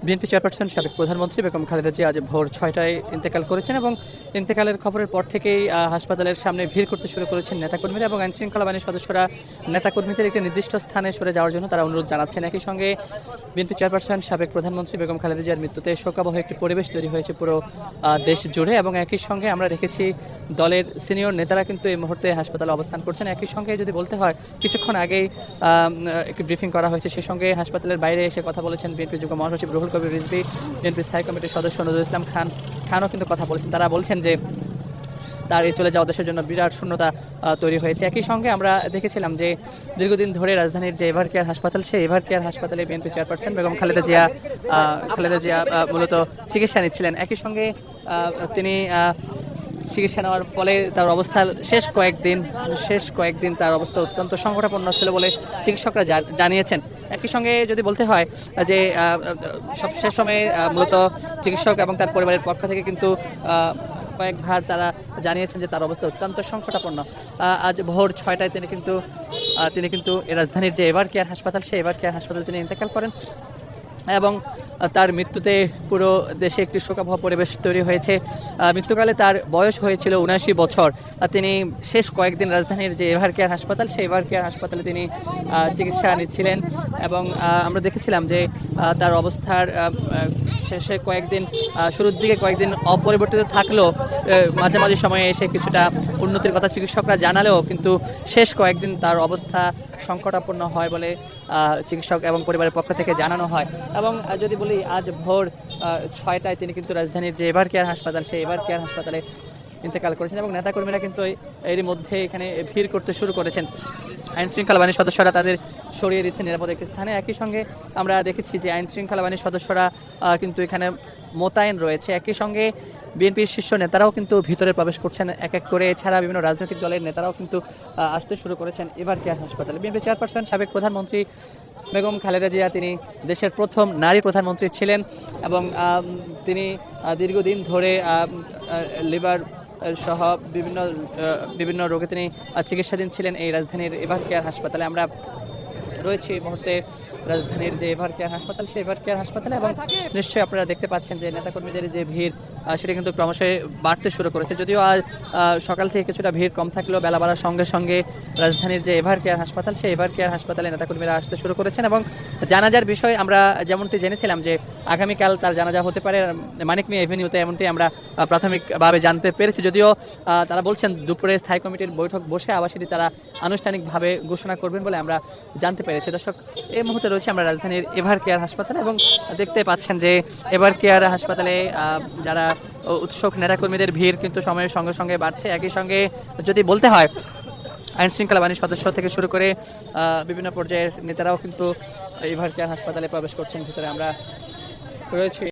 BNP chairperson সাবেক প্রধানমন্ত্রী বেগম খালেদা জিয়া আজ ভোর 6টায় ইন্তেকাল করেছেন এবং ইন্তেকালের খবরের পর থেকেই হাসপাতালের সামনে ভিড় করতে শুরু করেছেন নেতাকর্মীরা এবং আইনশৃঙ্খলা বাহিনীর সদস্যরা নেতাকর্মীদের একটি নির্দিষ্ট স্থানে সরে যাওয়ার জন্য তারা অনুরোধ জানাচ্ছেন। একই সঙ্গে বিএনপি চেয়ারপারসন সাবেক প্রধানমন্ত্রী বেগম খালেদা জিয়ার মৃত্যুতে শোকাবহ একটি পরিবেশ তৈরি হয়েছে পুরো দেশ জুড়ে এবং একই সঙ্গে আমরা দেখেছি দলের সিনিয়র নেতারা কিন্তু এই মুহূর্তে হাসপাতালে অবস্থান করছেন। একই সঙ্গে যদি বলতে হয় কিছুক্ষণ আগেই একটি ব্রিফিং করা হয়েছে, সেই সঙ্গে হাসপাতালের বাইরে এসে কথা বলেছেন বিএনপি যুগ্ম মহাসচিব রুহুল কবির রিজভী, বিএনপি স্থায়ী কমিটির সদস্য নজরুল ইসলাম খানও কিন্তু কথা বলেছেন। তারা বলছেন যে তার এই চলে যাওয়া দেশের জন্য বিরাট শূন্যতা তৈরি হয়েছে। একই সঙ্গে আমরা দেখেছিলাম যে দীর্ঘদিন ধরে রাজধানীর যে এভার কেয়ার হাসপাতাল, সেই এভার কেয়ার হাসপাতালে বিএনপি চেয়ারপারসন বেগম খালেদা জিয়া মূলত চিকিৎসা নিচ্ছিলেন। একই সঙ্গে তিনি চিকিৎসা নেওয়ার ফলে তার অবস্থা শেষ কয়েকদিন তার অবস্থা অত্যন্ত সংকটাপন্ন ছিল বলে চিকিৎসকরা জানিয়েছেন। একই সঙ্গে যদি বলতে হয় যে শেষ সময়ে মূলত চিকিৎসক এবং তার পরিবারের পক্ষ থেকে কিন্তু কয়েকবার তারা জানিয়েছেন যে তার অবস্থা অত্যন্ত সংকটাপন্ন। আজ ভোর 6টায় তিনি কিন্তু রাজধানীর যে এভার কেয়ার হাসপাতাল, সেই এভার কেয়ার হাসপাতালে তিনি ইন্তেকাল করেন এবং তার মৃত্যুতে পুরো দেশে একটি শোকাবহ পরিবেশ তৈরি হয়েছে। মৃত্যুকালে তার বয়স হয়েছিল ৭৯ বছর। তিনি শেষ কয়েকদিন রাজধানীর যে এভার কেয়ার হাসপাতাল, সেই এভার কেয়ার হাসপাতালে তিনি চিকিৎসা নিচ্ছিলেন এবং আমরা দেখেছিলাম যে তার অবস্থার শেষে শুরুর দিকে কয়েকদিন অপরিবর্তিত থাকলেও মাঝামাঝি সময়ে এসে কিছুটা উন্নতির কথা চিকিৎসকরা জানালেও কিন্তু শেষ কয়েকদিন তার অবস্থা সংকটাপন্ন হয় বলে চিকিৎসক এবং পরিবারের পক্ষ থেকে জানানো হয়। এবং যদি বলি আজ ভোর 6টায় তিনি কিন্তু রাজধানীর যে এভার কেয়ার হাসপাতাল, সেই এভার কেয়ার হাসপাতালে ইন্তেকাল করেছেন এবং নেতাকর্মীরা কিন্তু এরই মধ্যে এখানে ভিড় করতে শুরু করেছেন। আইনশৃঙ্খলা বাহিনীর সদস্যরা তাদের সরিয়ে দিচ্ছেন নিরাপদ একটি স্থানে। একই সঙ্গে আমরা দেখেছি যে আইনশৃঙ্খলা বাহিনীর সদস্যরা কিন্তু এখানে মোতায়েন রয়েছে। একই সঙ্গে বিএনপির শীর্ষ নেতারাও কিন্তু ভিতরে প্রবেশ করছেন এক এক করে। এছাড়া বিভিন্ন রাজনৈতিক দলের নেতারাও কিন্তু আসতে শুরু করেছেন এভার কেয়ার হাসপাতালে। বিএনপি চেয়ারপারসন সাবেক প্রধানমন্ত্রী বেগম খালেদা জিয়া তিনি দেশের প্রথম নারী প্রধানমন্ত্রী ছিলেন এবং তিনি দীর্ঘদিন ধরে লিভার সহ বিভিন্ন রোগে তিনি চিকিৎসাধীন ছিলেন এই রাজধানীর এভার কেয়ার হাসপাতালে। আমরা রয়েছে এই মুহূর্তে রাজধানীর যে এভার কেয়ার হাসপাতাল, সেই এভার কেয়ার হাসপাতালে এবং নিশ্চয়ই আপনারা দেখতে পাচ্ছেন যে নেতাকর্মীদের যে ভিড় সেটা কিন্তু ক্রমশই বাড়তে শুরু করেছে। যদিও আজ সকাল থেকে কিছুটা ভিড় কম থাকলেও বেলা বাড়ার সঙ্গে সঙ্গে রাজধানীর যে এভার কেয়ার হাসপাতাল, সেই এভার কেয়ার হাসপাতালে নেতাকর্মীরা আসতে শুরু করেছেন এবং জানাজার বিষয় আমরা যেমনটি জেনেছিলাম যে আগামীকাল তার জানাজা হতে পারে মানিক মিয়া এভিনিউতে, এমনটি আমরা প্রাথমিকভাবে জানতে পেরেছি। যদিও তারা বলছেন দুপুরে স্থায়ী কমিটির বৈঠক বসে আবার সেটি তারা আনুষ্ঠানিকভাবে ঘোষণা করবেন বলে আমরা জানতে পেরেছি। দর্শক, এই মুহূর্তে রয়েছে আমরা রাজধানীর এভার কেয়ার হাসপাতালে এবং দেখতে পাচ্ছেন যে এভার কেয়ার হাসপাতালে যারা উৎসুক নেতাকর্মীদের ভিড় কিন্তু সময়ের সঙ্গে সঙ্গে বাড়ছে। একই সঙ্গে যদি বলতে হয় আইনশৃঙ্খলা বাহিনীর সদস্য থেকে শুরু করে বিভিন্ন পর্যায়ের নেতারাও কিন্তু এভার কেয়ার হাসপাতালে প্রবেশ করছেন। ভিতরে আমরা রয়েছি।